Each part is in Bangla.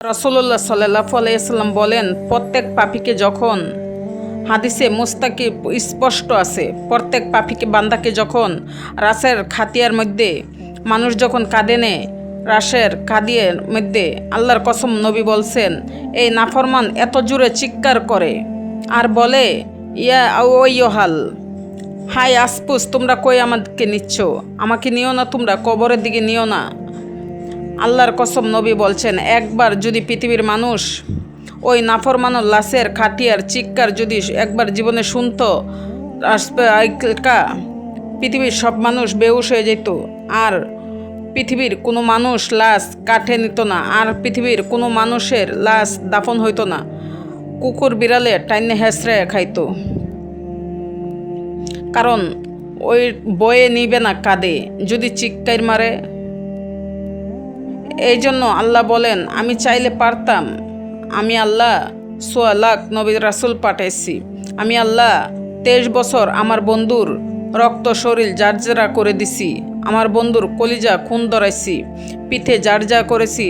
রাসূলুল্লাহ সাল্লাল্লাহু আলাইহি ওয়াসাল্লাম বলেন, প্রত্যেক পাপীকে যখন হাদিসে মুস্তাকিব স্পষ্ট আছে, প্রত্যেক পাপীকে বান্দাকে যখন রাসের খাতিয়ার মধ্যে মানুষ যখন কাঁদেনে রাসের খাদিয়ের মধ্যে আল্লাহর কসম নবী বলছেন, এই নাফরমান এত জোরে চিৎকার করে আর বলে, ইয়া ওয়াইহাল, হাই আসপুস, তোমরা কই আমাকে নিচ্ছ, আমাকে নিও না, তোমরা কবরের দিকে নিও না। আল্লাহর কসম নবী বলছেন, একবার যদি পৃথিবীর মানুষ ওই নাফরমানের লাশের খাটিয়ার চিৎকার যদি একবার জীবনে শুনত, পৃথিবীর সব মানুষ বেহুশ হয়ে যেত, আর পৃথিবীর কোনো মানুষ লাশ কাঠে নিত না, আর পৃথিবীর কোনো মানুষের লাশ দাফন হইতো না, কুকুর বিড়ালে টাইনে হেসড়ে খাইতো। কারণ ওই বয়ে নিবে না কাঁদে, যদি চিৎকার মারে। এই জন্য আল্লাহ বলেন, আমি চাইলে পারতাম, আমি আল্লাহ ৬ লাখ নবী রাসূল পাঠাইছি, আমি আল্লাহ ২৩ বছর আমার বন্ধুর রক্ত শরীর জারজারা করে দিছি, আমার বন্ধুর কলিজা খুন ধরাইছি, পিঠে জারজা করেছি,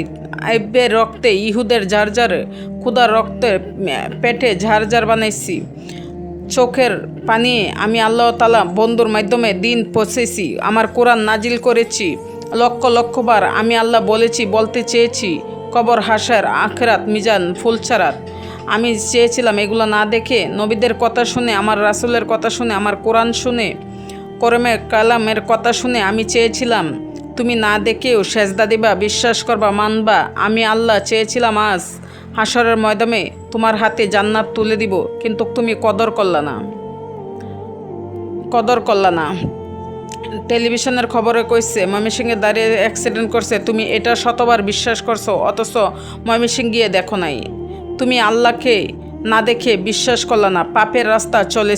আইবের রক্তে ইহুদের জারজার, ক্ষুধার রক্তে পেটে ঝারঝার বানাইছি, চোখের পানি আমি আল্লাহ তাআলা বন্ধুর মাধ্যমে দিন পৌঁছেছি, আমার কোরআন নাজিল করেছি, লক্ষ লক্ষবার আমি আল্লাহ বলেছি, বলতে চেয়েছি, কবর, হাসর, আখিরাত, মিজান, ফুলছারাত। আমি চেয়েছিলাম এগুলো না দেখে, নবীদের কথা শুনে, আমার রাসূলের কথা শুনে, আমার কোরআন শুনে, করমে কালামের কথা শুনে আমি চেয়েছিলাম তুমি না দেখেও সেজদা দিবা, বিশ্বাস করবা, মানবা। আমি আল্লাহ চেয়েছিলাম আজ হাসরের ময়দানে তোমার হাতে জান্নাত তুলে দিব, কিন্তু তুমি কদর করলা না। টেলিভিশনের খবরে কইছে ময়মনসিংহে দাঁড়িয়ে অ্যাক্সিডেন্ট করছে, তুমি এটা শতবার বিশ্বাস করছো, অথচ ময়মনসিংহ গিয়ে দেখো নাই। তুমি আল্লাহকে না দেখে বিশ্বাস করলা না, পাপের রাস্তা চলে